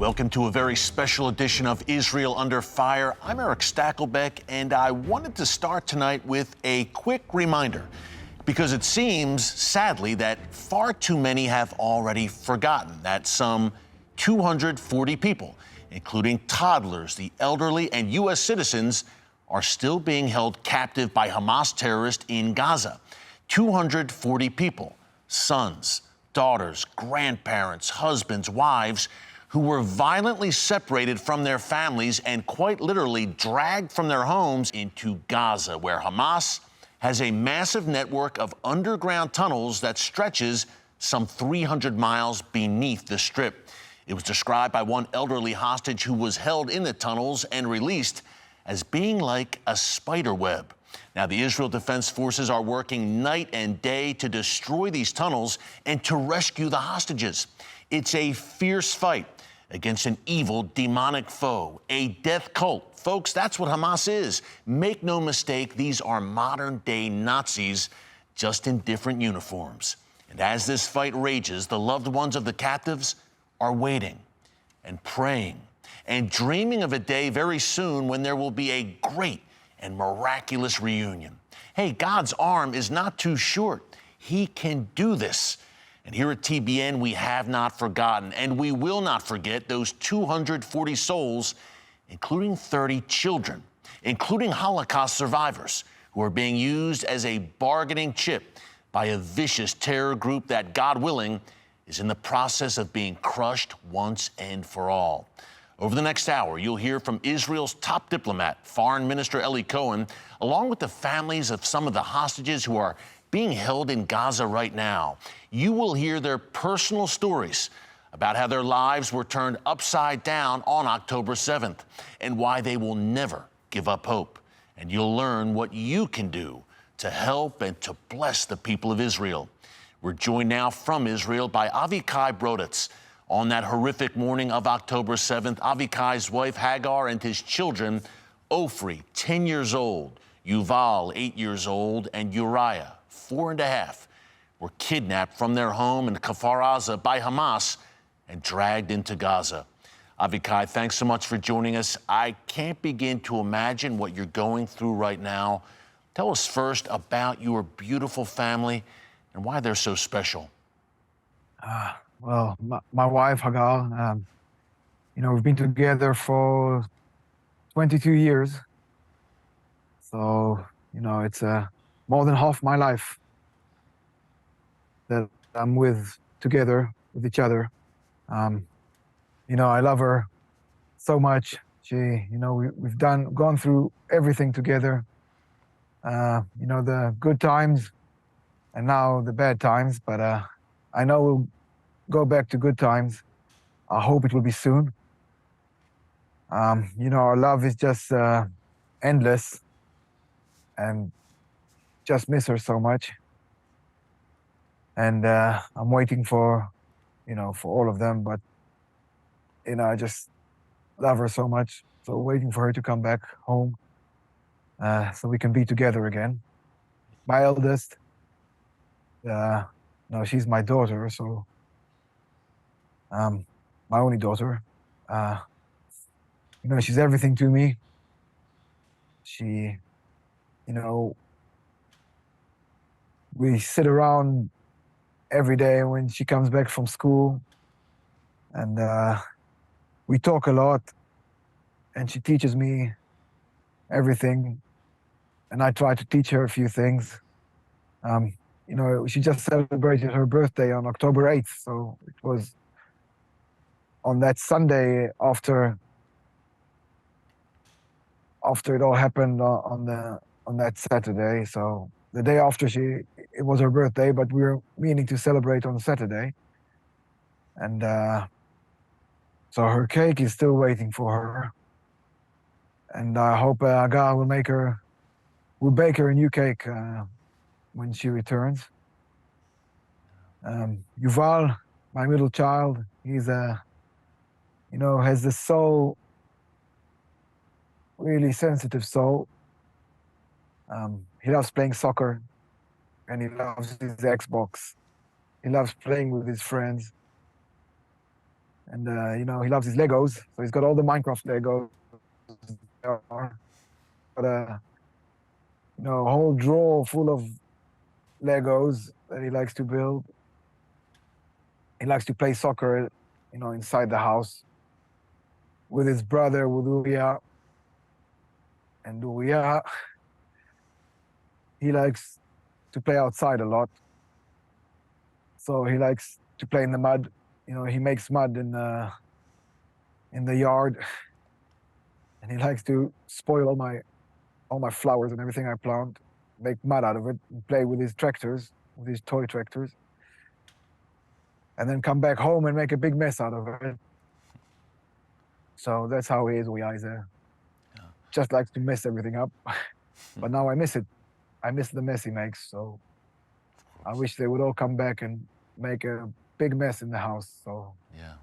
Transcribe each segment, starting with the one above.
Welcome to a very special edition of Israel Under Fire. I'm Erick Stakelbeck, and I wanted to start tonight with a quick reminder, because it seems, sadly, that far too many have already forgotten that some 240 people, including toddlers, the elderly, and U.S. citizens, are still being held captive by Hamas terrorists in Gaza. 240 people, sons, daughters, grandparents, husbands, wives, who were violently separated from their families and quite literally dragged from their homes into Gaza, where Hamas has a massive network of underground tunnels that stretches some 300 miles beneath the Strip. It was described by one elderly hostage who was held in the tunnels and released as being like a spider web. Now, the Israel Defense Forces are working night and day to destroy these tunnels and to rescue the hostages. It's a fierce fight against an evil, demonic foe, a death cult. Folks, that's what Hamas is. Make no mistake, these are modern-day Nazis, just in different uniforms. And as this fight rages, the loved ones of the captives are waiting and praying and dreaming of a day very soon when there will be a great and miraculous reunion. Hey, God's arm is not too short. He can do this. And here at TBN, we have not forgotten, and we will not forget those 240 souls, including 30 children, including Holocaust survivors, who are being used as a bargaining chip by a vicious terror group that, God willing, is in the process of being crushed once and for all. Over the next hour, you'll hear from Israel's top diplomat, Foreign Minister Eli Cohen, along with the families of some of the hostages who are being held in Gaza right now. You will hear their personal stories about how their lives were turned upside down on October 7th and why they will never give up hope. And you'll learn what you can do to help and to bless the people of Israel. We're joined now from Israel by Avikai Broditz. On that horrific morning of October 7th, Avikai's wife Hagar and his children, Ofri, 10 years old, Yuval, 8 years old, and Uriah, 4.5, were kidnapped from their home in Kfar Aza by Hamas and dragged into Gaza. Avikai, thanks so much for joining us. I can't begin to imagine what you're going through right now. Tell us first about your beautiful family and why they're so special. Well, my wife, Hagar, we've been together for 22 years. So, it's more than half my life that I'm together with each other. I love her so much. We've gone through everything together. The good times and now the bad times, but I know we'll go back to good times. I hope it will be soon. Our love is just endless, and just miss her so much. And I'm waiting for all of them, but I just love her so much. So waiting for her to come back home, so we can be together again. My eldest, she's my daughter, so my only daughter. She's everything to me. She, we sit around every day when she comes back from school, and we talk a lot, and she teaches me everything, and I try to teach her a few things. She just celebrated her birthday on October 8th, so it was on that Sunday after it all happened on that Saturday. So the day after it was her birthday, but we were meaning to celebrate on Saturday. And so her cake is still waiting for her. And I hope Agar will bake her a new cake when she returns. Yuval, my middle child, he's has the soul, really sensitive soul. He loves playing soccer, and he loves his Xbox. He loves playing with his friends. And, you know, he loves his Legos. So he's got all the Minecraft Legos. Got a, you know, a whole drawer full of Legos that he likes to build. He likes to play soccer, you know, inside the house with his brother, with Uya. And Uya, he likes to play outside a lot. So he likes to play in the mud. You know, he makes mud in the yard, and he likes to spoil all my flowers and everything I plant, make mud out of it, and play with his tractors, with his toy tractors, and then come back home and make a big mess out of it. So that's how he is, Uya. Just likes to mess everything up. But now I miss it. I miss the mess he makes. So I wish they would all come back and make a big mess in the house. So, Yeah.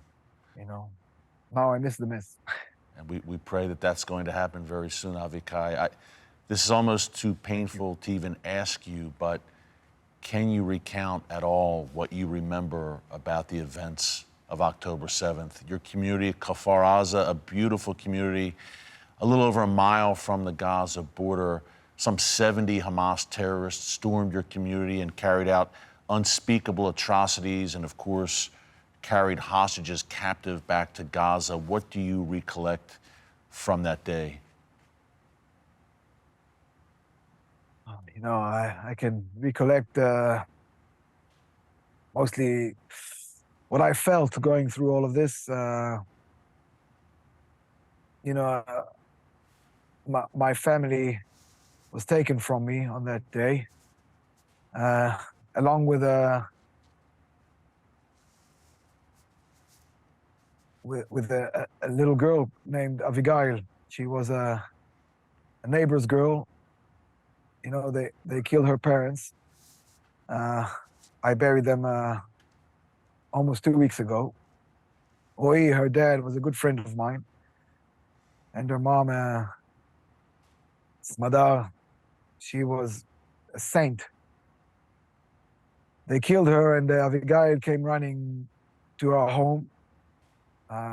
you know, now I miss the mess. And we pray that that's going to happen very soon, Avikai. This is almost too painful to even ask you, but can you recount at all what you remember about the events of October 7th? Your community, Kfar Aza, a beautiful community, a little over a mile from the Gaza border. Some 70 Hamas terrorists stormed your community and carried out unspeakable atrocities and, of course, carried hostages captive back to Gaza. What do you recollect from that day? You know, I can recollect mostly what I felt going through all of this. You know, my family was taken from me on that day, along with a little girl named Abigail. She was a neighbor's girl. You know, they killed her parents. I buried them almost 2 weeks ago. Oi, her dad, was a good friend of mine. And her mom, Smadar, she was a saint. They killed her, and Abigail came running to our home.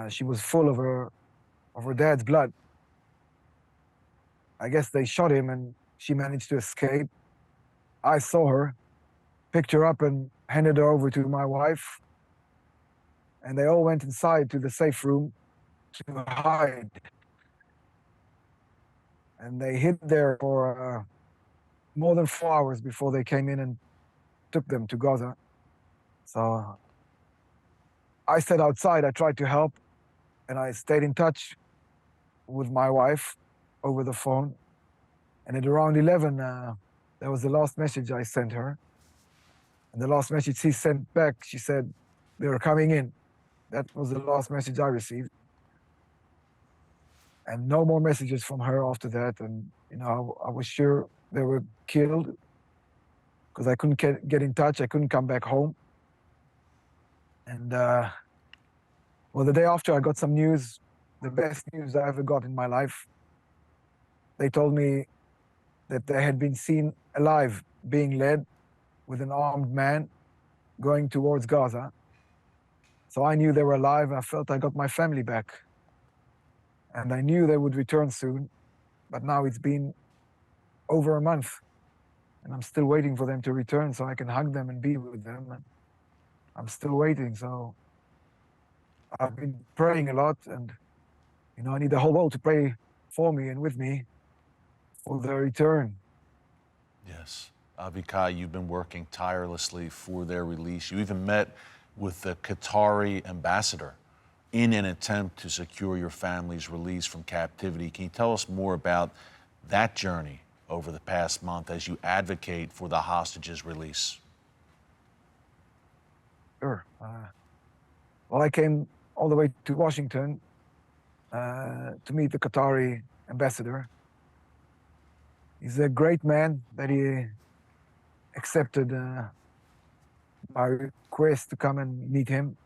She was full of her dad's blood. I guess they shot him, and she managed to escape. I saw her, picked her up, and handed her over to my wife. And they all went inside to the safe room to hide. And they hid there for more than 4 hours before they came in and took them to Gaza. So I stayed outside. I tried to help, and I stayed in touch with my wife over the phone. And at around 11, that was the last message I sent her. And the last message she sent back, she said, they were coming in. That was the last message I received. And no more messages from her after that. And, you know, I was sure they were killed because I couldn't get in touch. I couldn't come back home. And, well, the day after, I got some news, the best news I ever got in my life. They told me that they had been seen alive, being led with an armed man going towards Gaza. So I knew they were alive. I felt I got my family back. And I knew they would return soon. But now it's been over a month. And I'm still waiting for them to return so I can hug them and be with them. And I'm still waiting. So I've been praying a lot. And, you know, I need the whole world to pray for me and with me for their return. Yes. Avikai, you've been working tirelessly for their release. You even met with the Qatari ambassador in an attempt to secure your family's release from captivity. Can you tell us more about that journey over the past month as you advocate for the hostages' release? Sure. Well, I came all the way to Washington to meet the Qatari ambassador. He's a great man that he accepted my request to come and meet him.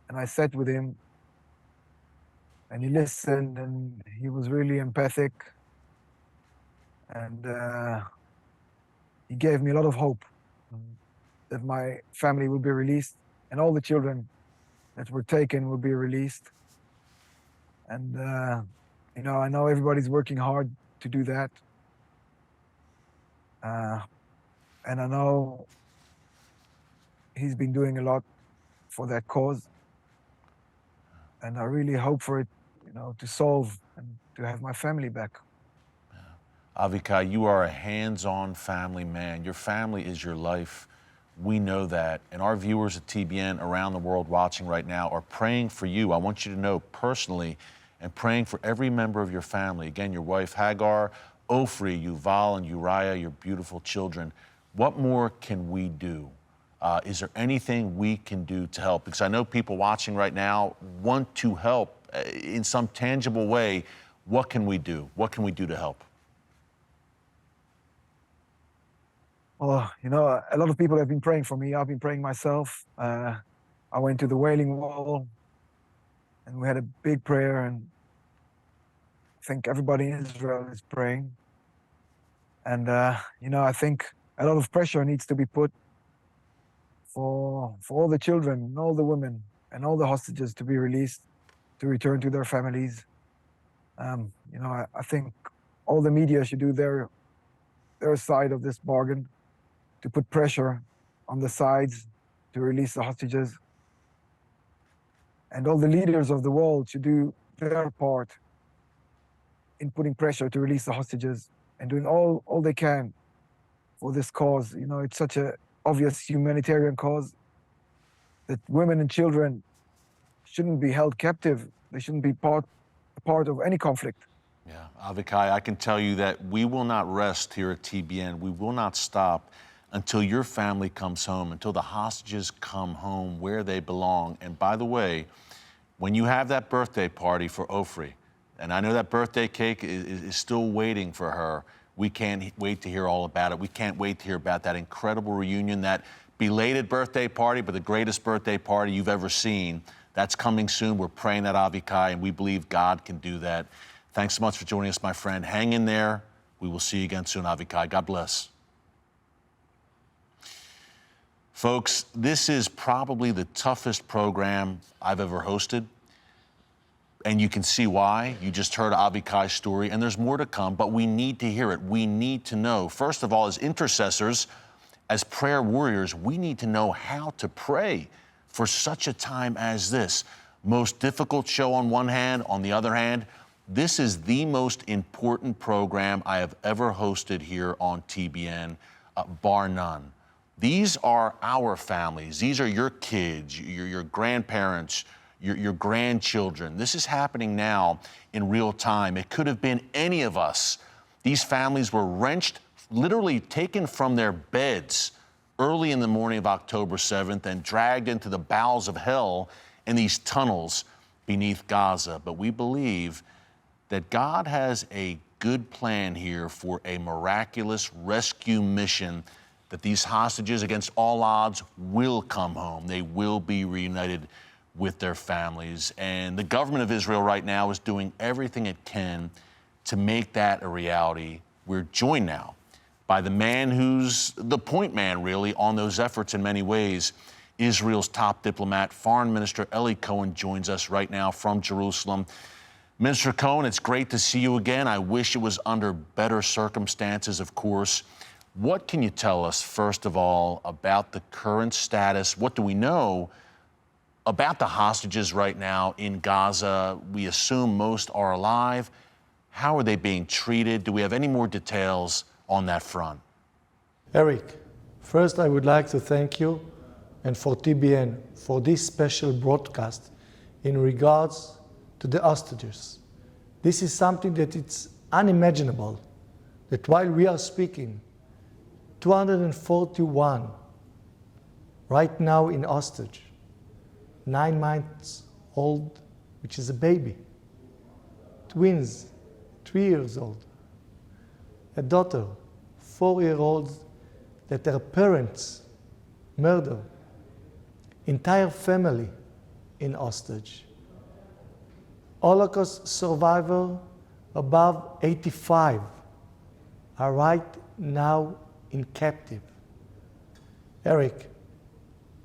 And I sat with him and he listened and he was really empathic. And he gave me a lot of hope that my family would be released and all the children that were taken will be released. And, I know everybody's working hard to do that. And I know he's been doing a lot for that cause. And I really hope for it, to solve and to have my family back. Avikai, you are a hands-on family man. Your family is your life. We know that. And our viewers at TBN around the world watching right now are praying for you. I want you to know personally, and praying for every member of your family. Again, your wife Hagar, Ofri, Yuval, and Uriah, your beautiful children. What more can we do? Is there anything we can do to help? Because I know people watching right now want to help in some tangible way. What can we do? What can we do to help? Well, a lot of people have been praying for me. I've been praying myself. I went to the Wailing Wall, and we had a big prayer, and I think everybody in Israel is praying. And, I think a lot of pressure needs to be put for all the children and all the women and all the hostages to be released, to return to their families. I think all the media should do their side of this bargain, to put pressure on the sides to release the hostages. And all the leaders of the world should do their part in putting pressure to release the hostages and doing all they can for this cause. It's such an obvious humanitarian cause that women and children shouldn't be held captive. They shouldn't be part of any conflict. Yeah, Avikai, I can tell you that we will not rest here at TBN. We will not stop until your family comes home, until the hostages come home where they belong. And by the way, when you have that birthday party for Ofri, and I know that birthday cake is still waiting for her, we can't wait to hear all about it. We can't wait to hear about that incredible reunion, that belated birthday party, but the greatest birthday party you've ever seen. That's coming soon. We're praying that, Avikai, and we believe God can do that. Thanks so much for joining us, my friend. Hang in there. We will see you again soon, Avikai. God bless. Folks, this is probably the toughest program I've ever hosted, and you can see why. You just heard Avikai's story, and there's more to come, but we need to hear it. We need to know. First of all, as intercessors, as prayer warriors, we need to know how to pray for such a time as this. Most difficult show on one hand, on the other hand, this is the most important program I have ever hosted here on TBN, bar none. These are our families. These are your kids, your grandparents, your grandchildren. This is happening now in real time. It could have been any of us. These families were wrenched, literally taken from their beds early in the morning of October 7th and dragged into the bowels of hell in these tunnels beneath Gaza. But we believe that God has a good plan here for a miraculous rescue mission, that these hostages, against all odds, will come home. They will be reunited with their families. And the government of Israel right now is doing everything it can to make that a reality. We're joined now by the man who's the point man, really, on those efforts in many ways. Israel's top diplomat, Foreign Minister Eli Cohen, joins us right now from Jerusalem. Minister Cohen, it's great to see you again. I wish it was under better circumstances, of course. What can you tell us, first of all, about the current status? What do we know about the hostages right now in Gaza? We assume most are alive. How are they being treated? Do we have any more details on that front? Eric, first I would like to thank you and for TBN for this special broadcast in regards to the hostages. This is something that it's unimaginable, that while we are speaking, 241 right now in hostage, 9 months old, which is a baby, twins, 3 years old, a daughter, 4-year-old, that their parents murdered, entire family in hostage. Holocaust survivor above 85 are right now in captive. Eric,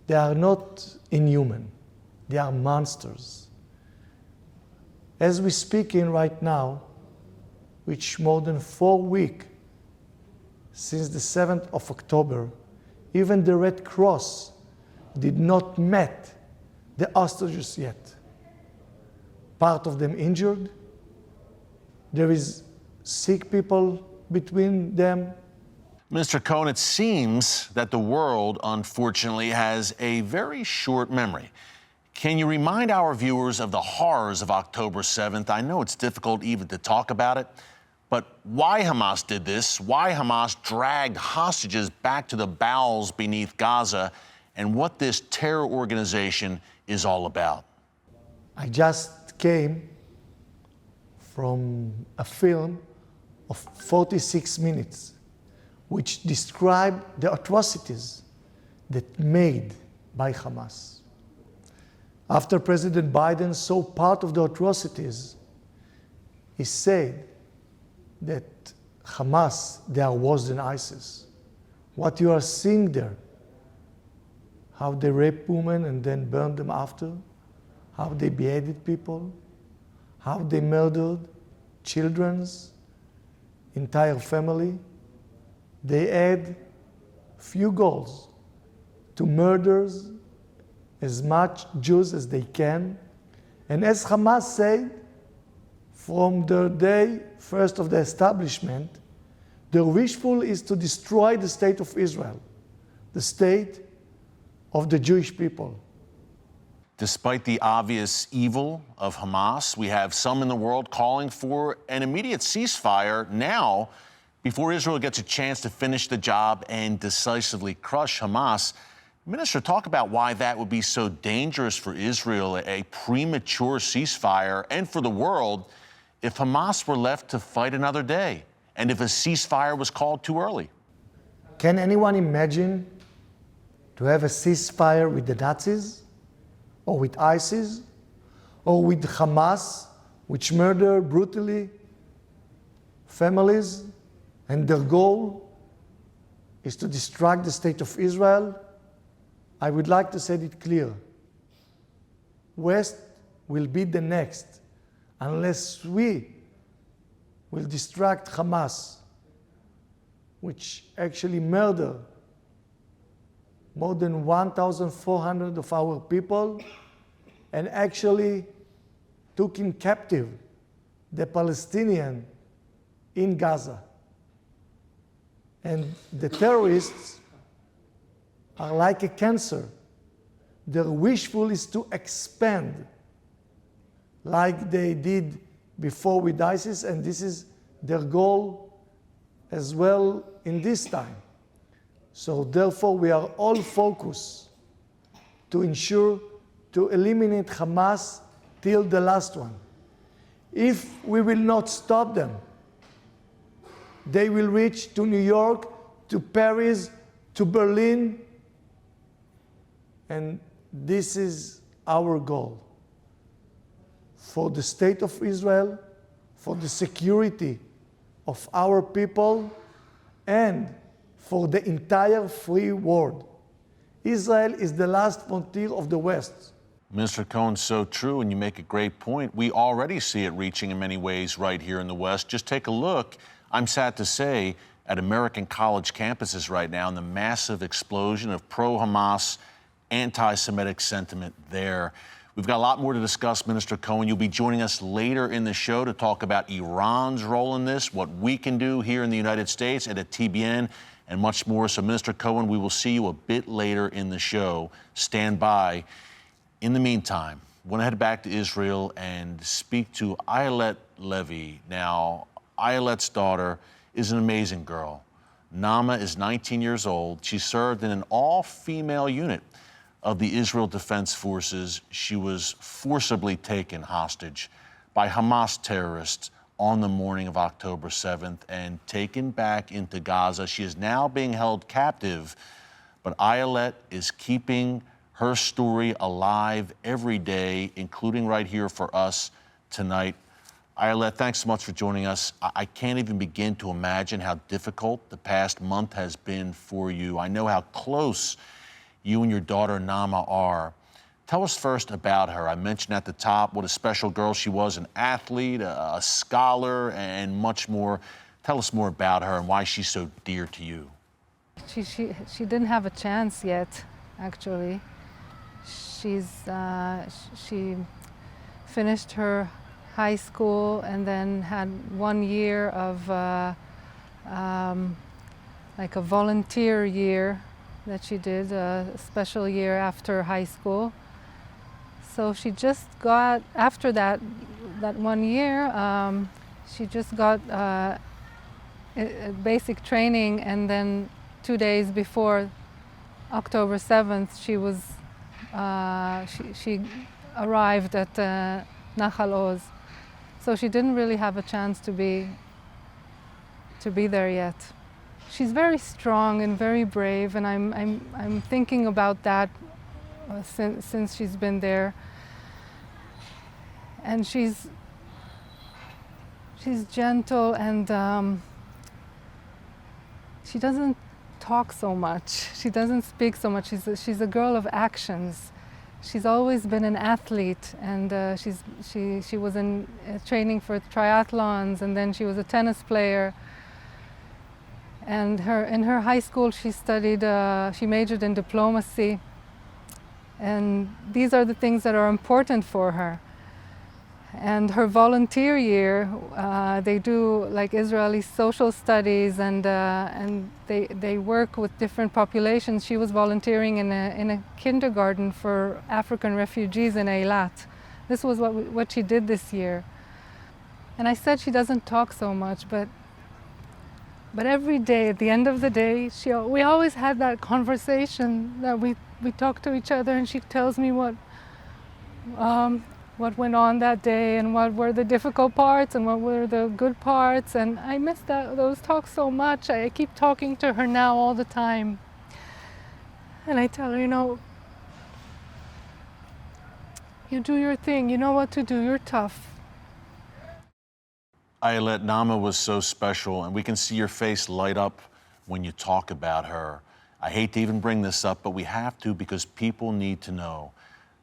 they are not inhuman. They are monsters. As we speak in right now, which more than 4 weeks since the 7th of October, even the Red Cross did not met the hostages yet. Part of them injured. There is sick people between them. Minister Cohen, it seems that the world, unfortunately, has a very short memory. Can you remind our viewers of the horrors of October 7th? I know it's difficult even to talk about it, but why Hamas did this, why Hamas dragged hostages back to the bowels beneath Gaza, and what this terror organization is all about. I just came from a film of 46 minutes, which described the atrocities that made by Hamas. After President Biden saw part of the atrocities, he said that Hamas, they are worse than ISIS. What you are seeing there, how they rape women and then burn them after, how they beheaded people, how they murdered children's entire family. They had few goals: to murder as much Jews as they can. And as Hamas said, from the day first of the establishment, their wishful is to destroy the state of Israel, the state of the Jewish people. Despite the obvious evil of Hamas, we have some in the world calling for an immediate ceasefire now before Israel gets a chance to finish the job and decisively crush Hamas. Minister, talk about why that would be so dangerous for Israel, a premature ceasefire, and for the world if Hamas were left to fight another day and if a ceasefire was called too early. Can anyone imagine to have a ceasefire with the Nazis, or with ISIS, or with Hamas, which murder brutally families, and their goal is to destroy the state of Israel? I would like to say it clear. West will be the next unless we will distract Hamas, which actually murder more than 1,400 of our people and actually took in captive the Palestinian in Gaza. And the terrorists are like a cancer. Their wishful is to expand like they did before with ISIS, and this is their goal as well in this time. So therefore, we are all focused to ensure to eliminate Hamas till the last one. If we will not stop them, they will reach to New York, to Paris, to Berlin, and this is our goal. For the state of Israel, for the security of our people, and for the entire free world. Israel is the last frontier of the West. Minister Cohen, so true, and you make a great point. We already see it reaching in many ways right here in the West. Just take a look, I'm sad to say, at American college campuses right now and the massive explosion of pro-Hamas, anti-Semitic sentiment there. We've got a lot more to discuss, Minister Cohen. You'll be joining us later in the show to talk about Iran's role in this, what we can do here in the United States and at TBN, and much more. So, Minister Cohen, we will see you a bit later in the show. Stand by. In the meantime, I want to head back to Israel and speak to Ayelet Levy. Now, Ayelet's daughter is an amazing girl. Nama is 19 years old. She served in an all-female unit of the Israel Defense Forces. She was forcibly taken hostage by Hamas terrorists on the morning of October 7th and taken back into Gaza. She is now being held captive, but Ayelet is keeping her story alive every day, including right here for us tonight. Ayelet, thanks so much for joining us. I can't even begin to imagine how difficult the past month has been for you. I know how close you and your daughter Nama are Tell us first about her. I mentioned at the top what a special girl she was, an athlete, a scholar, and much more. Tell us more about her and why she's so dear to you. She didn't have a chance yet, actually. She finished her high school and then had 1 year of like a volunteer year that she did, a special year after high school. So she just got, after that 1 year, she just got basic training, and then 2 days before October 7th, she was she arrived at Nahal Oz. So she didn't really have a chance to be there yet. She's very strong and very brave, and I'm thinking about that since she's been there. And she's gentle, and she doesn't talk so much. She doesn't speak so much. She's a girl of actions. She's always been an athlete, and she was in training for triathlons, and then she was a tennis player. And in her high school, she studied. She majored in diplomacy, and these are the things that are important for her. And her volunteer year, they do like Israeli social studies, and they work with different populations. She was volunteering in a kindergarten for African refugees in Eilat. This was what she did this year. And I said she doesn't talk so much, but every day, at the end of the day, we always had that conversation that we talk to each other, and she tells me what went on that day, and what were the difficult parts and what were the good parts. And I miss those talks so much. I keep talking to her now all the time. And I tell her, you do your thing, you know what to do, you're tough. Ayelet, Nama was so special, and we can see your face light up when you talk about her. I hate to even bring this up, but we have to, because people need to know.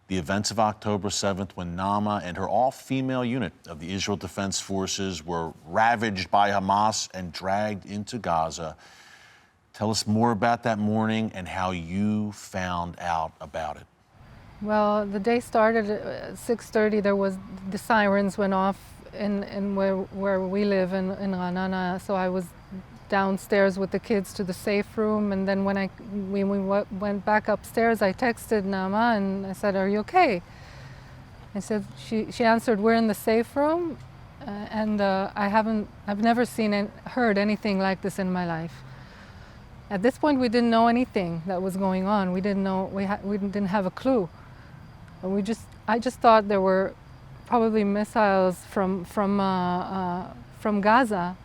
The events of October 7th, when Nama and her all-female unit of the Israel Defense Forces were ravaged by Hamas and dragged into Gaza. Tell us more about that morning and how you found out about it. Well, the day started at 6:30. The sirens went off in where we live in Ra'anana. So I was downstairs with the kids to the safe room, and then when we went back upstairs, I texted Nama and I said, "Are you okay?" I said, she answered, "We're in the safe room," and I've never seen and heard anything like this in my life. At this point, we didn't know anything that was going on. We didn't know, we didn't have a clue. I just thought there were probably missiles from Gaza.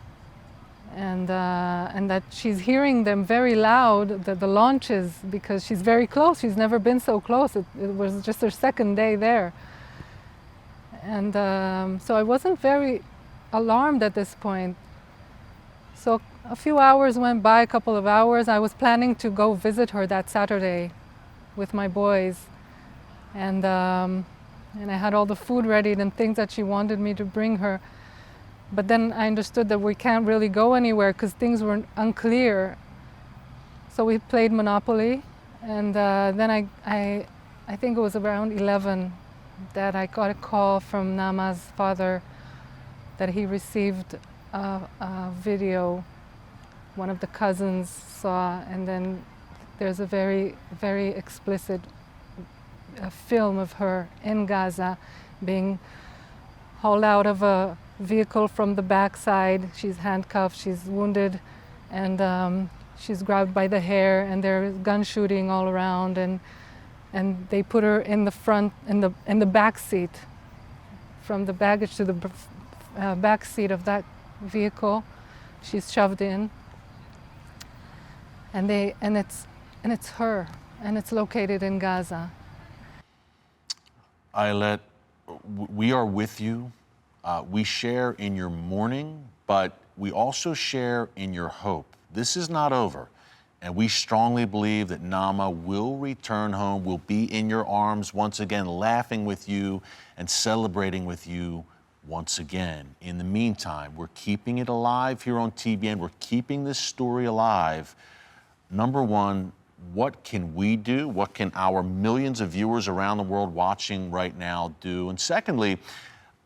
And that she's hearing them very loud, the launches, because she's very close. She's never been so close. It was just her second day there. And so I wasn't very alarmed at this point. So a few hours went by, a couple of hours. I was planning to go visit her that Saturday with my boys. And I had all the food ready and things that she wanted me to bring her. But then I understood that we can't really go anywhere because things were unclear. So we played Monopoly, and then I think it was around 11 that I got a call from Nama's father that he received a video one of the cousins saw, and then there's a very, very explicit film of her in Gaza being hauled out of a vehicle from the backside. She's handcuffed, she's wounded, and she's grabbed by the hair, and there's gun shooting all around, and they put her in the front, in the back seat, from the baggage to the back seat of that vehicle. She's shoved in, and it's her, and it's located in Gaza. Ayelet, we are with you. We share in your mourning, but we also share in your hope. This is not over. And we strongly believe that Nama will return home, will be in your arms once again, laughing with you and celebrating with you once again. In the meantime, we're keeping it alive here on TBN. We're keeping this story alive. Number one, what can we do? What can our millions of viewers around the world watching right now do? And secondly,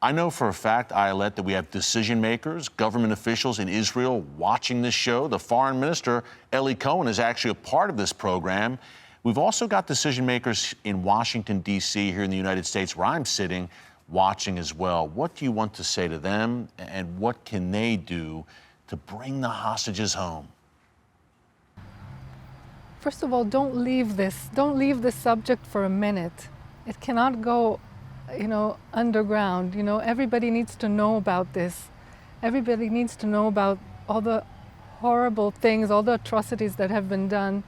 I know for a fact, Ayelet, that we have decision makers, government officials in Israel watching this show. The Foreign Minister, Eli Cohen, is actually a part of this program. We've also got decision makers in Washington, D.C., here in the United States, where I'm sitting, watching as well. What do you want to say to them, and what can they do to bring the hostages home? First of all, don't leave this subject for a minute. It cannot go, underground. Everybody needs to know about this. Everybody needs to know about all the horrible things, all the atrocities that have been done.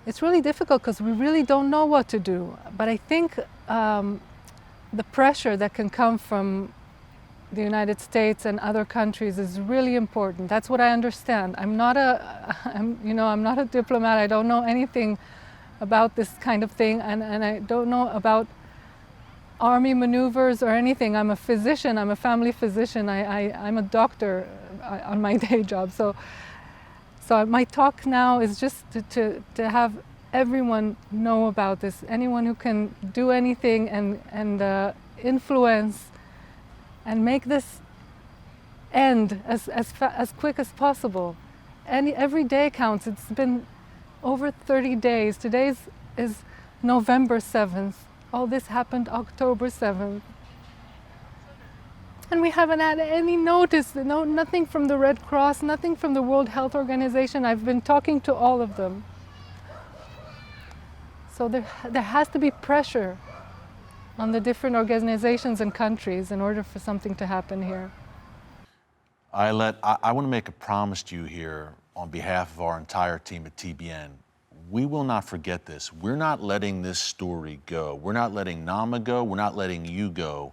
It's really difficult because we really don't know what to do. But I think the pressure that can come from the United States and other countries is really important. That's what I understand. I'm not a diplomat. I don't know anything about this kind of thing, and I don't know about army maneuvers or anything. I'm a physician. I'm a family physician. I'm a doctor on my day job. So my talk now is just to have everyone know about this. Anyone who can do anything and influence and make this end as quick as possible. Every day counts. It's been over 30 days. Today is November 7th. All this happened October 7th. And we haven't had any notice, nothing from the Red Cross, nothing from the World Health Organization. I've been talking to all of them. So there has to be pressure on the different organizations and countries in order for something to happen here. I want to make a promise to you here on behalf of our entire team at TBN. We will not forget this. We're not letting this story go. We're not letting Nama go. We're not letting you go.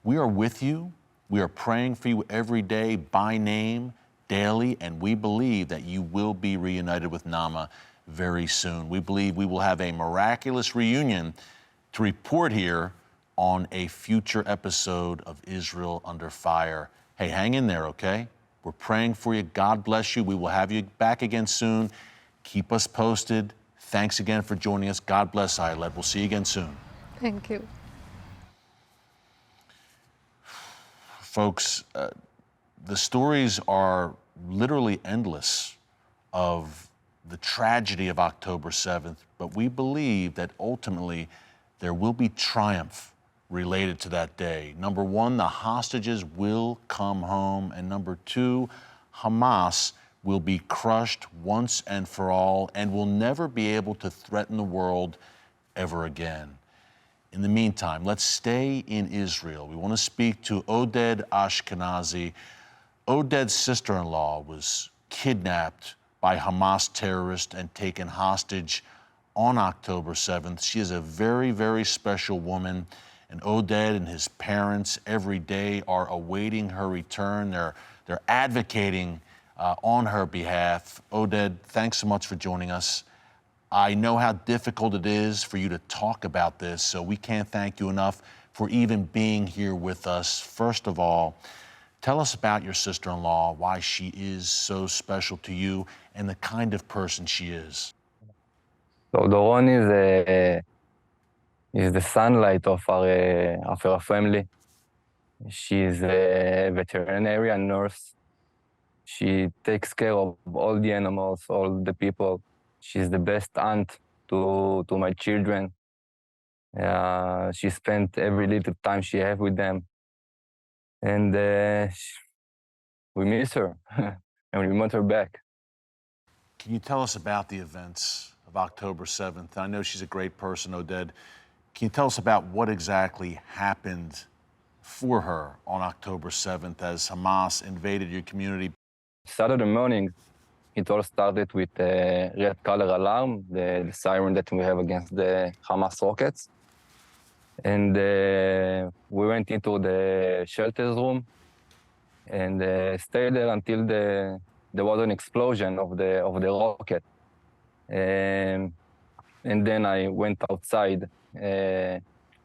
We are with you. We are praying for you every day by name, daily, and we believe that you will be reunited with Nama very soon. We believe we will have a miraculous reunion to report here on a future episode of Israel Under Fire. Hey, hang in there, okay? We're praying for you. God bless you. We will have you back again soon. Keep us posted. Thanks again for joining us. God bless, Ayelet. We'll see you again soon. Thank you. Folks, the stories are literally endless of the tragedy of October 7th, but we believe that ultimately there will be triumph related to that day. Number one, the hostages will come home, and number two, Hamas will be crushed once and for all and will never be able to threaten the world ever again. In the meantime, let's stay in Israel. We want to speak to Oded Ashkenazi. Oded's sister-in-law was kidnapped by Hamas terrorists and taken hostage on October 7th. She is a very, very special woman, and Oded and his parents every day are awaiting her return. They're advocating on her behalf. Oded, thanks so much for joining us. I know how difficult it is for you to talk about this, so we can't thank you enough for even being here with us. First of all, tell us about your sister-in-law, why she is so special to you, and the kind of person she is. So Doron is the sunlight of our family. She's a veterinarian nurse. She takes care of all the animals, all the people. She's the best aunt to my children. She spent every little time she has with them. And we miss her, and we want her back. Can you tell us about the events of October 7th? I know she's a great person, Oded. Can you tell us about what exactly happened for her on October 7th as Hamas invaded your community? Saturday morning, it all started with a red color alarm, the siren that we have against the Hamas rockets. And we went into the shelter's room and stayed there until the there was an explosion of the rocket. And then I went outside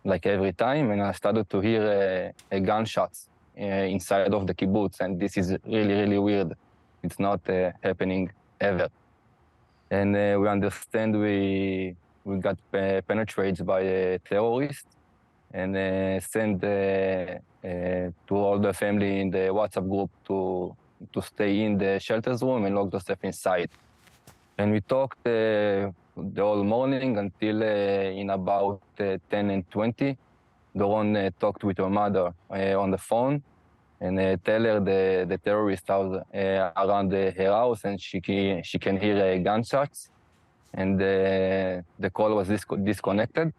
like every time, and I started to hear gunshots inside of the kibbutz, and this is really, really weird. It's not happening ever. And we understand we got penetrated by a terrorist, and sent to all the family in the WhatsApp group to stay in the shelters room and lock themselves inside. And we talked the whole morning until in about 10 and 20. Doron talked with her mother on the phone and tell her the terrorists are around her house, and she can hear gunshots. And the call was disconnected.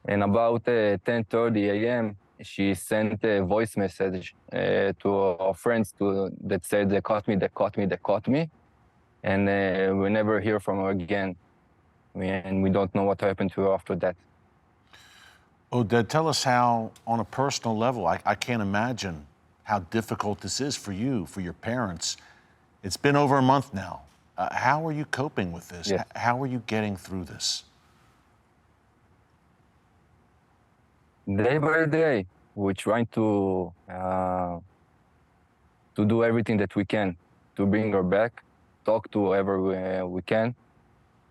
And about 10:30 a.m., she sent a voice message to our friends that said, they caught me. And we never hear from her again. And we don't know what happened to her after that. Oded, tell us how, on a personal level, I can't imagine how difficult this is for you, for your parents. It's been over a month now. How are you coping with this? Yes. How are you getting through this? Day by day, we're trying to do everything that we can to bring her back, talk to whoever we can,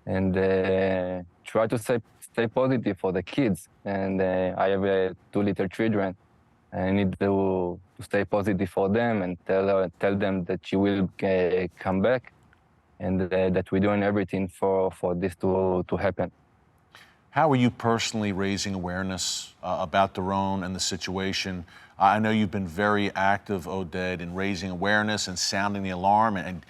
and try to stay positive for the kids. And I have 2 little children. I need to stay positive for them and tell them that she will come back, and that we're doing everything for this to happen. How are you personally raising awareness about Doron and the situation? I know you've been very active, Oded, in raising awareness and sounding the alarm and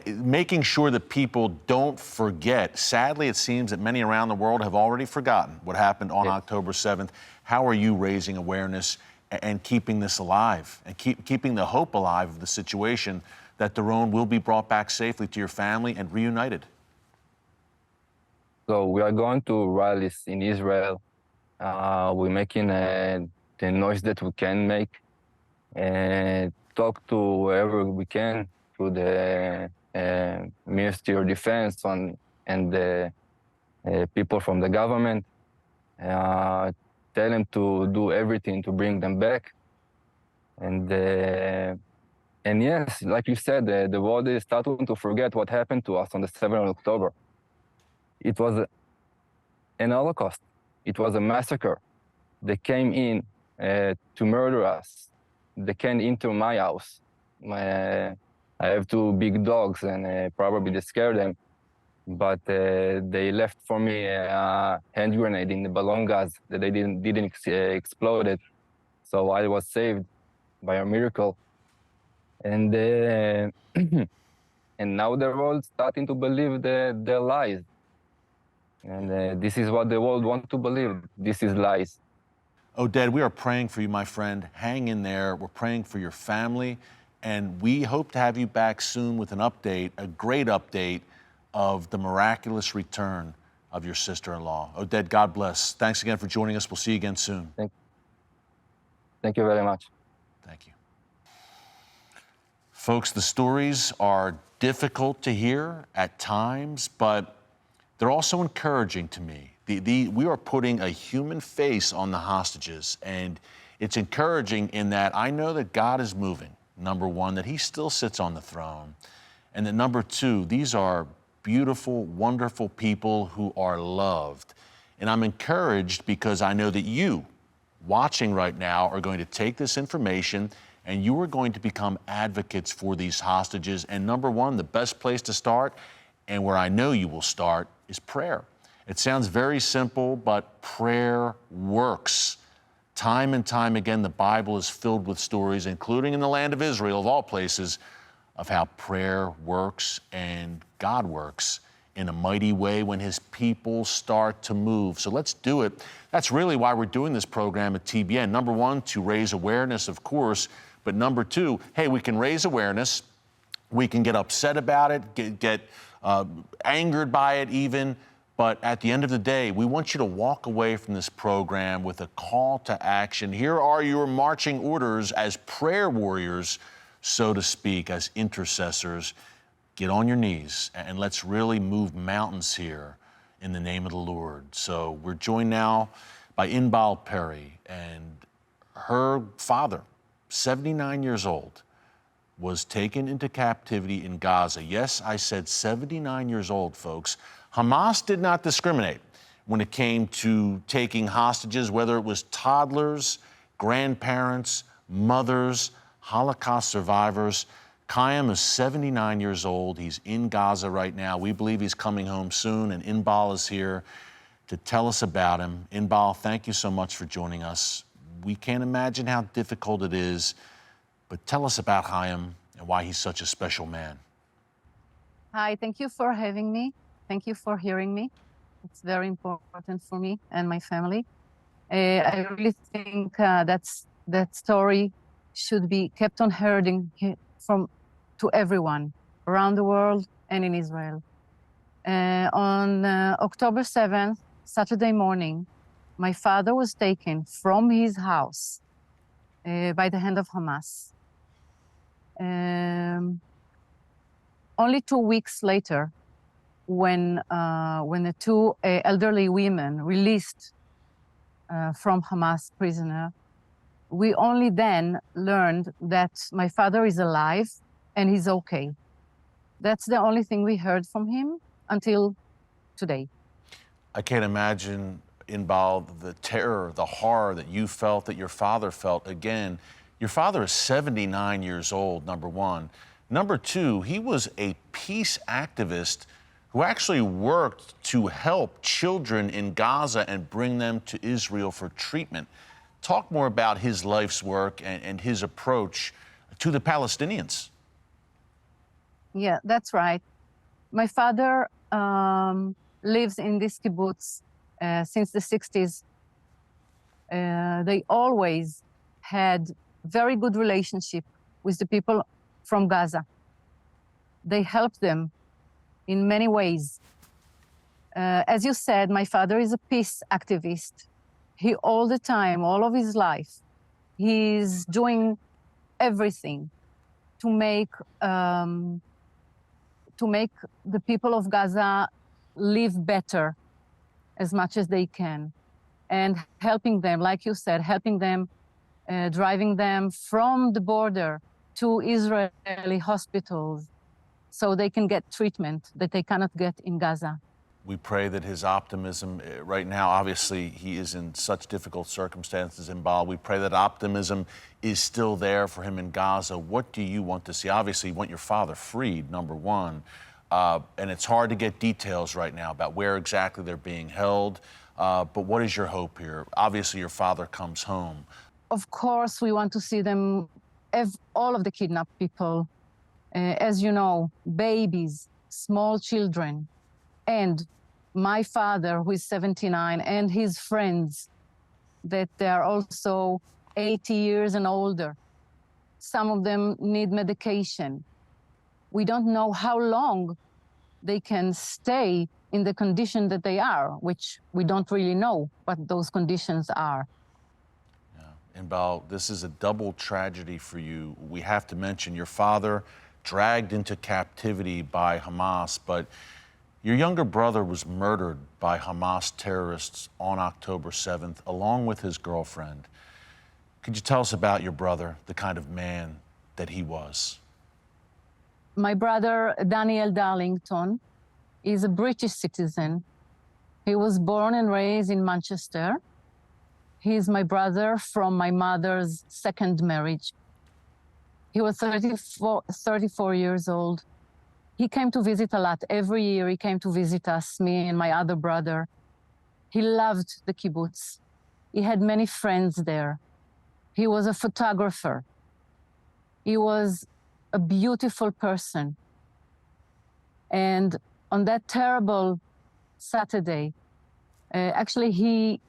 making sure that people don't forget. Sadly, it seems that many around the world have already forgotten what happened on October 7th. How are you raising awareness and keeping this alive and keeping the hope alive of the situation that Doron will be brought back safely to your family and reunited? So we are going to rallies in Israel. We're making the noise that we can make, and talk to whoever we can, to the Ministry of Defense and the people from the government. Tell them to do everything to bring them back. And yes, like you said, the world is starting to forget what happened to us on the 7th of October. It was an Holocaust. It was a massacre. They came in to murder us. They came into my house. I have 2 big dogs, and probably they scared them. But they left for me a hand grenade in the balloon gas that they didn't explode it. So I was saved by a miracle. And and now they're all starting to believe their lies. And this is what the world wants to believe. This is lies. Oded, we are praying for you, my friend. Hang in there. We're praying for your family. And we hope to have you back soon with an update, a great update of the miraculous return of your sister-in-law. Oded, God bless. Thanks again for joining us. We'll see you again soon. Thank you very much. Thank you. Folks, the stories are difficult to hear at times, but they're also encouraging to me. We are putting a human face on the hostages, and it's encouraging in that I know that God is moving. Number one, that he still sits on the throne. And that number two, these are beautiful, wonderful people who are loved. And I'm encouraged because I know that you, watching right now, are going to take this information and you are going to become advocates for these hostages. And number one, the best place to start, and where I know you will start, is prayer. It sounds very simple, but prayer works. Time and time again, the Bible is filled with stories, including in the land of Israel, of all places, of how prayer works and God works in a mighty way when his people start to move. So let's do it. That's really why we're doing this program at TBN. Number one, to raise awareness, of course, but number two, hey, we can raise awareness. We can get upset about it, get angered by it even. But at the end of the day, we want you to walk away from this program with a call to action. Here are your marching orders as prayer warriors so to speak, as intercessors, get on your knees and let's really move mountains here in the name of the Lord. So we're joined now by Inbal Perry, and her father, 79 years old, was taken into captivity in Gaza. Yes, I said 79 years old, folks. Hamas did not discriminate when it came to taking hostages, whether it was toddlers, grandparents, mothers, Holocaust survivors. Chaim is 79 years old. He's in Gaza right now. We believe he's coming home soon, and Inbal is here to tell us about him. Inbal, thank you so much for joining us. We can't imagine how difficult it is, but tell us about Chaim and why he's such a special man. Hi, thank you for having me. Thank you for hearing me. It's very important for me and my family. I really think that story should be kept on hearing to everyone around the world and in Israel. On October 7th, Saturday morning, my father was taken from his house by the hand of Hamas. Only 2 weeks later, when the two elderly women released from Hamas prisoner, we only then learned that my father is alive and he's okay. That's the only thing we heard from him until today. I can't imagine, Inbal, the terror, the horror that you felt, that your father felt. Again, your father is 79 years old, number one. Number two, he was a peace activist who actually worked to help children in Gaza and bring them to Israel for treatment. Talk more about his life's work and his approach to the Palestinians. Yeah, that's right. My father lives in this kibbutz since the 60s. They always had very good relationship with the people from Gaza. They helped them in many ways. As you said, my father is a peace activist. He all the time, all of his life, he's doing everything to make the people of Gaza live better as much as they can, and helping them, like you said, helping them, driving them from the border to Israeli hospitals so they can get treatment that they cannot get in Gaza. We pray that his optimism, right now, obviously, he is in such difficult circumstances in Baal. We pray that optimism is still there for him in Gaza. What do you want to see? Obviously, you want your father freed, number one. And it's hard to get details right now about where exactly they're being held. But what is your hope here? Obviously, your father comes home. Of course, we want to see them, all of the kidnapped people. As you know, babies, small children, and my father, who is 79, and his friends, that they are also 80 years and older. Some of them need medication. We don't know how long they can stay in the condition that they are, which we don't really know what those conditions are. Yeah. Inbal, this is a double tragedy for you. We have to mention your father dragged into captivity by Hamas, but your younger brother was murdered by Hamas terrorists on October 7th, along with his girlfriend. Could you tell us about your brother, the kind of man that he was? My brother, Daniel Darlington, is a British citizen. He was born and raised in Manchester. He is my brother from my mother's second marriage. He was 34 years old. He came to visit a lot. Every year he came to visit us, me and my other brother. He loved the kibbutz. He had many friends there. He was a photographer. He was a beautiful person. And on that terrible Saturday, actually he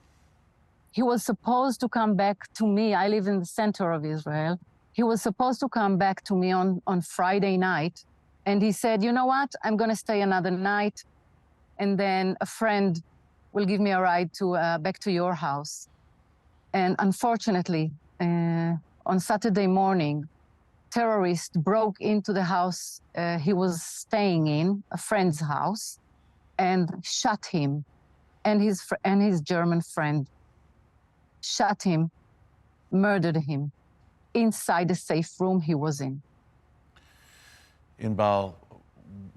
was supposed to come back to me. I live in the center of Israel. He was supposed to come back to me on Friday night. And he said, you know what, I'm going to stay another night, and then a friend will give me a ride to back to your house. And unfortunately, on Saturday morning, terrorist broke into the house he was staying in, a friend's house, and shot him and his German friend. Shot him, murdered him inside the safe room he was in. Inbal,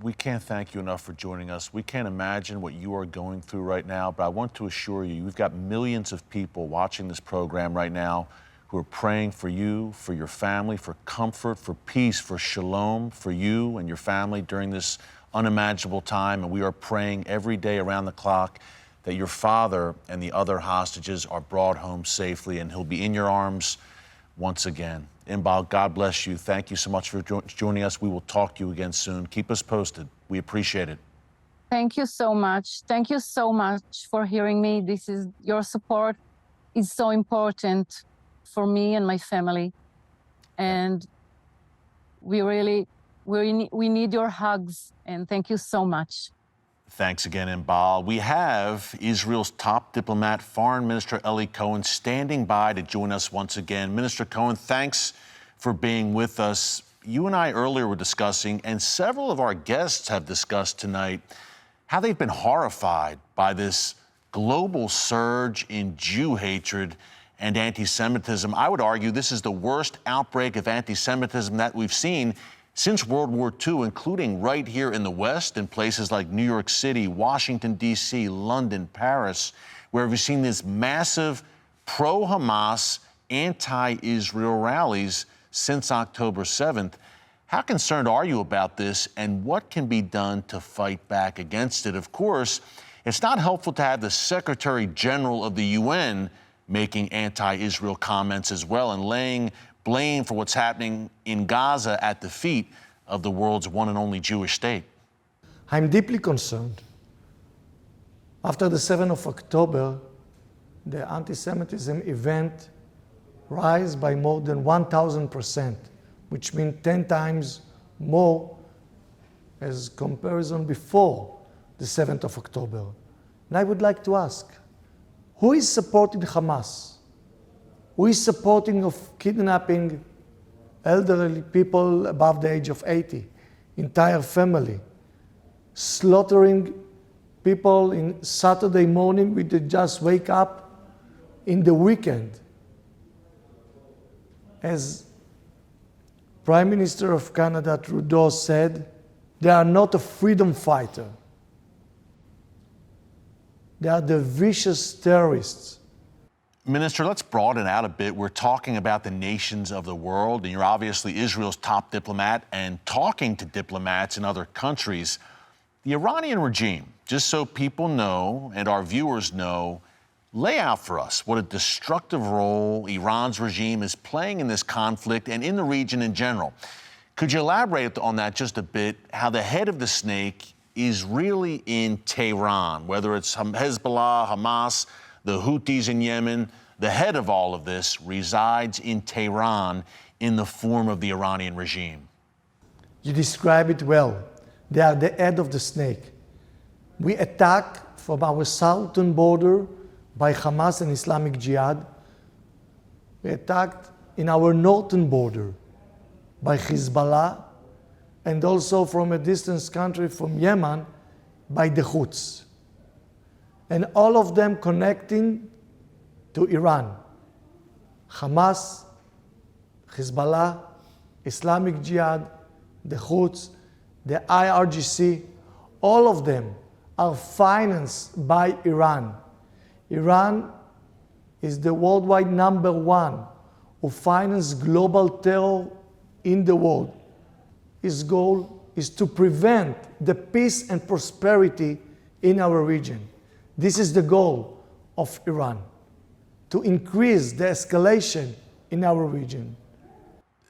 we can't thank you enough for joining us. We can't imagine what you are going through right now, but I want to assure you, we've got millions of people watching this program right now who are praying for you, for your family, for comfort, for peace, for shalom, for you and your family during this unimaginable time. And we are praying every day around the clock that your father and the other hostages are brought home safely and he'll be in your arms once again. Inbal, God bless you. Thank you so much for joining us. We will talk to you again soon. Keep us posted. We appreciate it. Thank you so much. Thank you so much for hearing me. Your support is so important for me and my family. And we need your hugs, and thank you so much. Thanks again, Inbal. We have Israel's top diplomat, Foreign Minister Eli Cohen, standing by to join us once again. Minister Cohen, thanks for being with us. You and I earlier were discussing, and several of our guests have discussed tonight, how they've been horrified by this global surge in Jew hatred and anti-Semitism. I would argue this is the worst outbreak of anti-Semitism that we've seen since World War II, including right here in the West, in places like New York City, Washington, D.C., London, Paris, where we've seen this massive pro-Hamas, anti-Israel rallies since October 7th. How concerned are you about this, and what can be done to fight back against it? Of course, it's not helpful to have the Secretary General of the UN making anti-Israel comments as well and laying blame for what's happening in Gaza at the feet of the world's one and only Jewish state. I'm deeply concerned. After the 7th of October, the anti-Semitism event rise by more than 1,000%, which means 10 times more as comparison before the 7th of October. And I would like to ask, who is supporting Hamas? Who is supporting of kidnapping elderly people above the age of 80, entire family, slaughtering people in Saturday morning when they just wake up in the weekend? As Prime Minister of Canada, Trudeau, said, they are not a freedom fighter. They are the vicious terrorists. Minister, let's broaden out a bit. We're talking about the nations of the world, and you're obviously Israel's top diplomat and talking to diplomats in other countries. The Iranian regime, just so people know and our viewers know, lay out for us what a destructive role Iran's regime is playing in this conflict and in the region in general. Could you elaborate on that just a bit, how the head of the snake is really in Tehran, whether it's Hezbollah, Hamas, the Houthis in Yemen? The head of all of this resides in Tehran in the form of the Iranian regime. You describe it well. They are the head of the snake. We attack from our southern border by Hamas and Islamic Jihad. We attacked in our northern border by Hezbollah, and also from a distant country from Yemen by the Houthis. And all of them connecting to Iran. Hamas, Hezbollah, Islamic Jihad, the Houthis, the IRGC, all of them are financed by Iran. Iran is the worldwide #1 who finances global terror in the world. His goal is to prevent the peace and prosperity in our region. This is the goal of Iran, to increase the escalation in our region.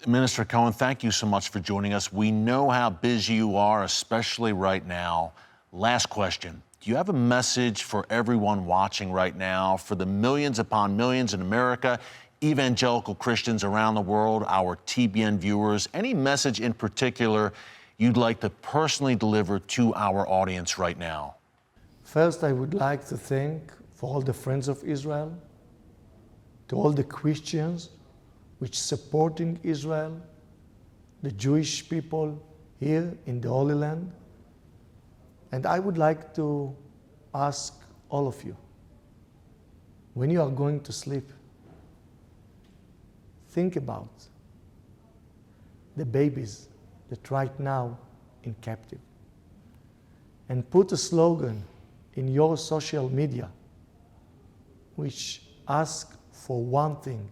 Minister Cohen, thank you so much for joining us. We know how busy you are, especially right now. Last question. Do you have a message for everyone watching right now, for the millions upon millions in America, evangelical Christians around the world, our TBN viewers? Any message in particular you'd like to personally deliver to our audience right now? First, I would like to thank for all the friends of Israel, to all the Christians which supporting Israel, the Jewish people here in the Holy Land. And I would like to ask all of you, when you are going to sleep, think about the babies that right now in captive. And put a slogan in your social media which asks for one thing: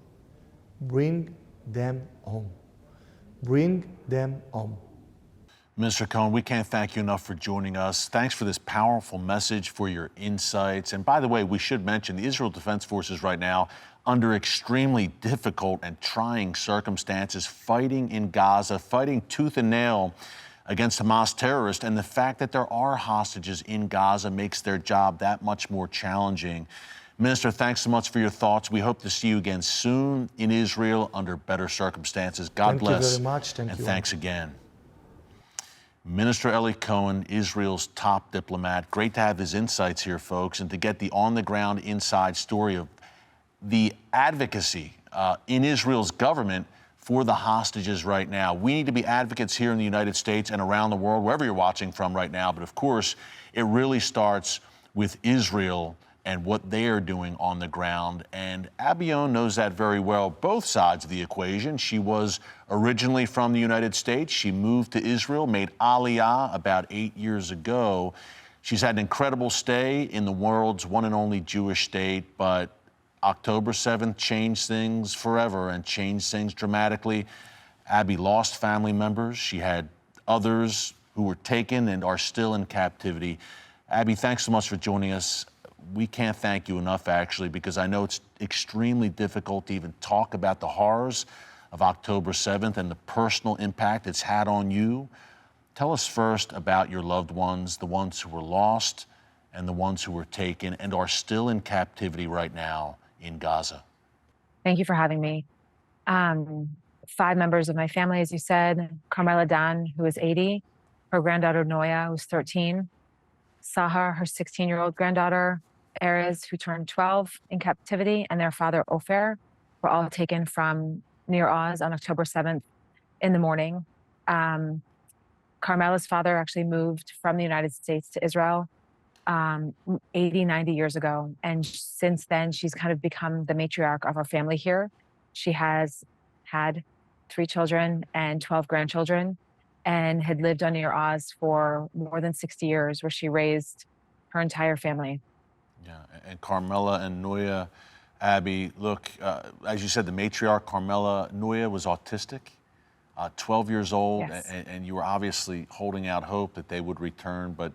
bring them home. Bring them home. Minister Cohen, we can't thank you enough for joining us. Thanks for this powerful message, for your insights. And by the way, we should mention the Israel Defense Forces right now under extremely difficult and trying circumstances, fighting in Gaza, fighting tooth and nail against Hamas terrorists. And the fact that there are hostages in Gaza makes their job that much more challenging. Minister, thanks so much for your thoughts. We hope to see you again soon in Israel under better circumstances. God bless. Thank you very much. Thank you. And thanks again. Minister Eli Cohen, Israel's top diplomat. Great to have his insights here, folks, and to get the on-the-ground inside story of the advocacy in Israel's government for the hostages right now. We need to be advocates here in the United States and around the world, wherever you're watching from right now. But of course, it really starts with Israel and what they are doing on the ground. And Abion knows that very well, both sides of the equation. She was originally from the United States. She moved to Israel, made Aliyah about 8 years ago. She's had an incredible stay in the world's one and only Jewish state, but October 7th changed things forever and changed things dramatically. Abby lost family members. She had others who were taken and are still in captivity. Abby, thanks so much for joining us. We can't thank you enough, actually, because I know it's extremely difficult to even talk about the horrors of October 7th and the personal impact it's had on you. Tell us first about your loved ones, the ones who were lost and the ones who were taken and are still in captivity right now in Gaza. Thank you for having me. 5 members of my family, as you said: Carmela Dan, who is 80, her granddaughter Noya, who's 13, Sahar, her 16-year-old granddaughter, Erez, who turned 12 in captivity, and their father Ofer were all taken from near Oz on October 7th in the morning. Carmela's father actually moved from the United States to Israel 80, 90 years ago. And since then, she's kind of become the matriarch of our family here. She has had 3 children and 12 grandchildren and had lived on near Oz for more than 60 years, where she raised her entire family. Yeah, and Carmela and Noya, Abby, look, as you said, the matriarch, Carmela, Noya was autistic, 12 years old, Yes. and you were obviously holding out hope that they would return, but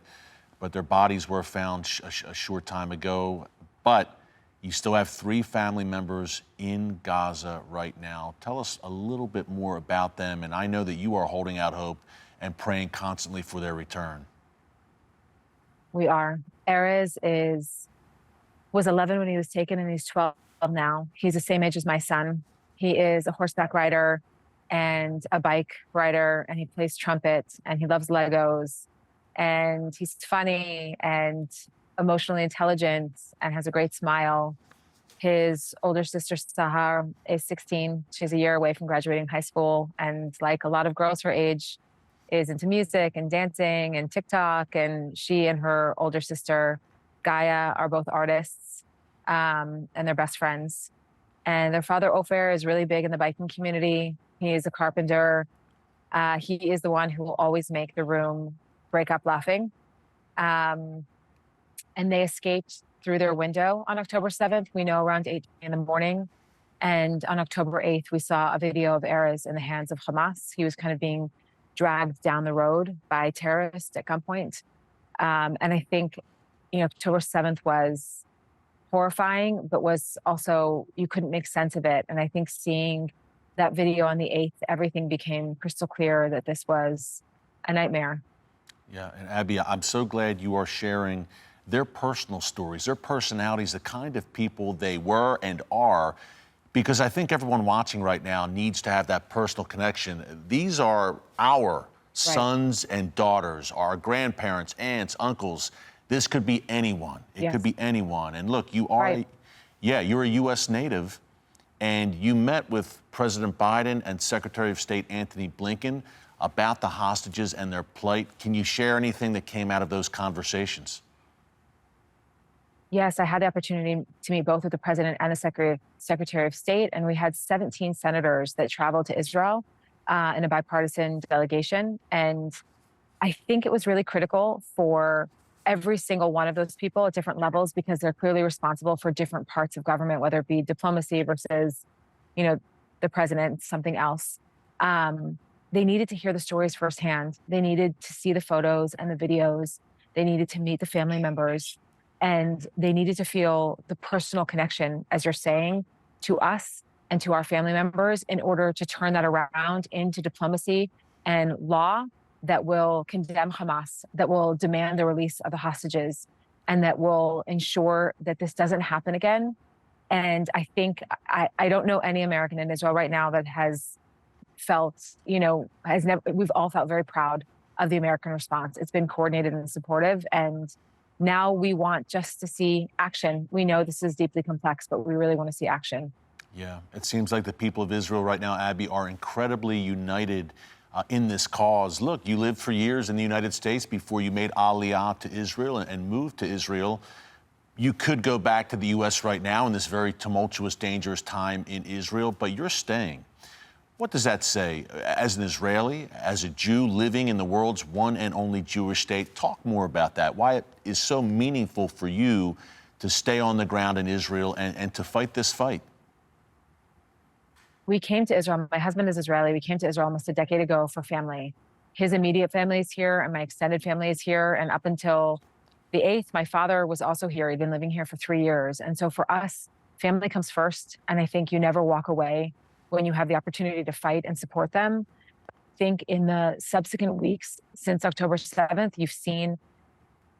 their bodies were found a short time ago. But you still have 3 family members in Gaza right now. Tell us a little bit more about them, and I know that you are holding out hope and praying constantly for their return. We are. Erez was 11 when he was taken, and he's 12 now. He's the same age as my son. He is a horseback rider and a bike rider, and he plays trumpet, and he loves Legos, and he's funny and emotionally intelligent and has a great smile. His older sister, Sahar, is 16. She's a year away from graduating high school, and like a lot of girls her age, is into music and dancing and TikTok, and she and her older sister, Gaia, are both artists, and they're best friends. And their father, Ofer, is really big in the biking community. He is a carpenter. He is the one who will always make the room break up laughing. And they escaped through their window on October 7th, we know around 8 in the morning. And on October 8th, we saw a video of Erez in the hands of Hamas. He was kind of being dragged down the road by terrorists at gunpoint. And I think, October 7th was horrifying, but was also, you couldn't make sense of it. And I think seeing that video on the 8th, everything became crystal clear that this was a nightmare. Yeah, and Abby, I'm so glad you are sharing their personal stories, their personalities, the kind of people they were and are, because I think everyone watching right now needs to have that personal connection. These are our sons and daughters, our grandparents, aunts, uncles. This could be anyone. It could be anyone. And look, you are, you're a U.S. native, and you met with President Biden and Secretary of State Antony Blinken about the hostages and their plight. Can you share anything that came out of those conversations? Yes, I had the opportunity to meet both with the president and the Secretary of State, and we had 17 senators that traveled to Israel in a bipartisan delegation. And I think it was really critical for every single one of those people at different levels, because they're clearly responsible for different parts of government, whether it be diplomacy versus, the president, something else. They needed to hear the stories firsthand. They needed to see the photos and the videos. They needed to meet the family members. And they needed to feel the personal connection, as you're saying, to us and to our family members in order to turn that around into diplomacy and law that will condemn Hamas, that will demand the release of the hostages, and that will ensure that this doesn't happen again. And I think, I don't know any American in Israel right now that has felt, we've all felt very proud of the American response. It's been coordinated and supportive. And now we want just to see action. We know this is deeply complex, but we really want to see action. Yeah, it seems like the people of Israel right now, Abby, are incredibly united in this cause. Look, you lived for years in the United States before you made Aliyah to Israel and moved to Israel. You could go back to the U.S. right now in this very tumultuous, dangerous time in Israel, but you're staying. What does that say as an Israeli, as a Jew living in the world's one and only Jewish state? Talk more about that, why it is so meaningful for you to stay on the ground in Israel and to fight this fight. We came to Israel. My husband is Israeli. We came to Israel almost a decade ago for family. His immediate family is here and my extended family is here. And up until the 8th, my father was also here. He'd been living here for 3 years. And so for us, family comes first. And I think you never walk away when you have the opportunity to fight and support them. I think in the subsequent weeks since October 7th, you've seen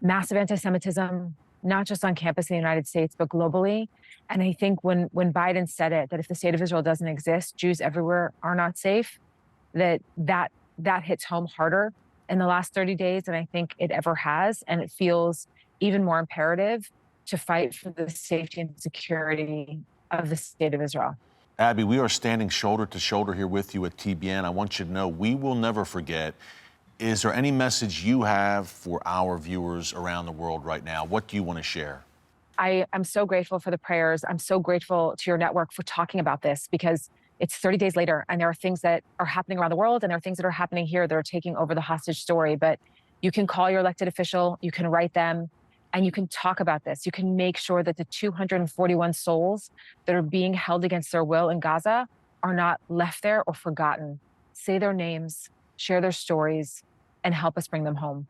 massive anti-Semitism, not just on campus in the United States, but globally. And I think when Biden said it, that if the state of Israel doesn't exist, Jews everywhere are not safe, that hits home harder in the last 30 days than I think it ever has. And it feels even more imperative to fight for the safety and security of the state of Israel. Abby, we are standing shoulder to shoulder here with you at TBN. I want you to know we will never forget. Is there any message you have for our viewers around the world right now? What do you want to share? I am so grateful for the prayers. I'm so grateful to your network for talking about this, because it's 30 days later and there are things that are happening around the world and there are things that are happening here that are taking over the hostage story. But you can call your elected official, you can write them, and you can talk about this. You can make sure that the 241 souls that are being held against their will in Gaza are not left there or forgotten. Say their names, share their stories, and help us bring them home.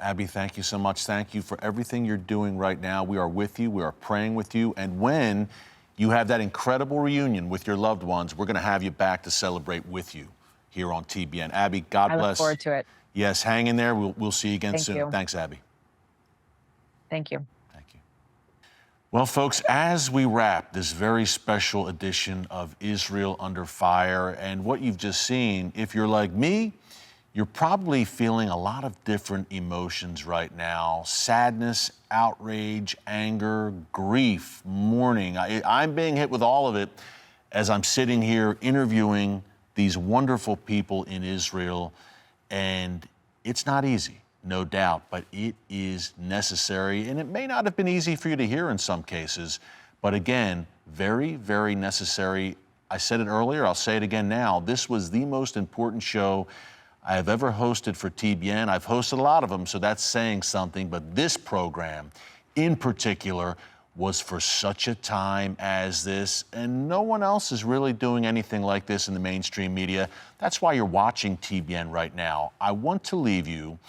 Abby, thank you so much. Thank you for everything you're doing right now. We are with you. We are praying with you. And when you have that incredible reunion with your loved ones, we're going to have you back to celebrate with you here on TBN. Abby, God bless. I look forward to it. Yes, hang in there. We'll see you again soon. Thank you. Thanks, Abby. Thank you. Thank you. Well, folks, as we wrap this very special edition of Israel Under Fire, and what you've just seen, if you're like me, you're probably feeling a lot of different emotions right now. Sadness, outrage, anger, grief, mourning. I'm being hit with all of it as I'm sitting here interviewing these wonderful people in Israel. And it's not easy, no doubt, but it is necessary. And it may not have been easy for you to hear in some cases, but again, very, very necessary. I said it earlier, I'll say it again now. This was the most important show I have ever hosted for TBN. I've hosted a lot of them, so that's saying something, but this program in particular was for such a time as this, and no one else is really doing anything like this in the mainstream media. That's why you're watching TBN right now. I want to leave you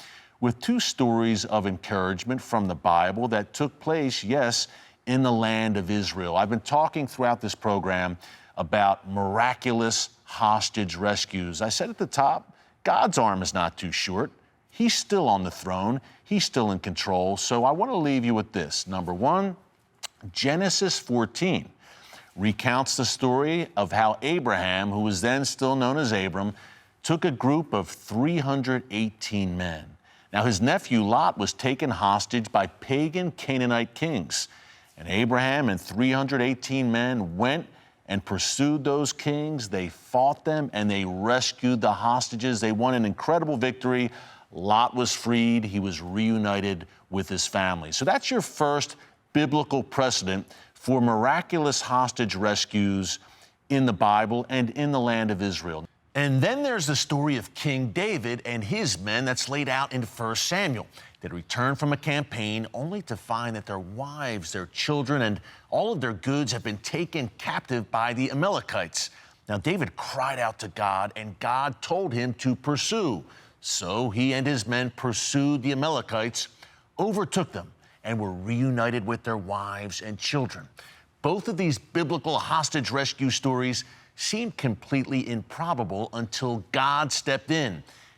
with two stories of encouragement from the Bible that took place, yes, in the land of Israel. I've been talking throughout this program about miraculous hostage rescues. I said at the top, God's arm is not too short. He's still on the throne. He's still in control. So I want to leave you with this. Number one, Genesis 14 recounts the story of how Abraham, who was then still known as Abram, took a group of 318 men. Now, his nephew Lot was taken hostage by pagan Canaanite kings. And Abraham and 318 men went and pursued those kings. They fought them and they rescued the hostages. They won an incredible victory. Lot was freed. He was reunited with his family. So that's your first biblical precedent for miraculous hostage rescues in the Bible and in the land of Israel. And then there's the story of King David and his men that's laid out in 1 Samuel. They returned from a campaign only to find that their wives, their children, and all of their goods have been taken captive by the Amalekites. Now, David cried out to God, and God told him to pursue. So he and his men pursued the Amalekites, overtook them, and were reunited with their wives and children. Both of these biblical hostage rescue stories seemed completely improbable until God stepped in.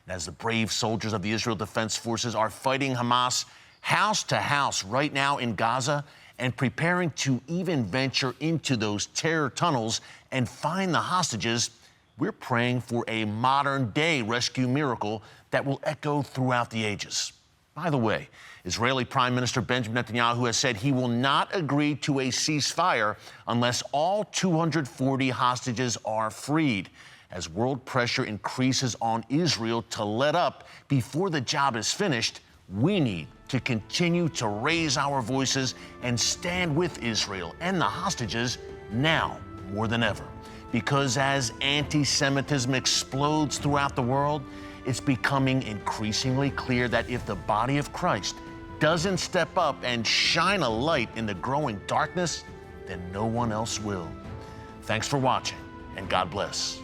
And as the brave soldiers of the Israel Defense Forces are fighting Hamas house to house right now in Gaza and preparing to even venture into those terror tunnels and find the hostages, we're praying for a modern-day rescue miracle that will echo throughout the ages. By the way, Israeli Prime Minister Benjamin Netanyahu has said he will not agree to a ceasefire unless all 240 hostages are freed. As world pressure increases on Israel to let up before the job is finished, we need to continue to raise our voices and stand with Israel and the hostages now more than ever. Because as anti-Semitism explodes throughout the world, it's becoming increasingly clear that if the body of Christ doesn't step up and shine a light in the growing darkness, then no one else will. Thanks for watching, and God bless.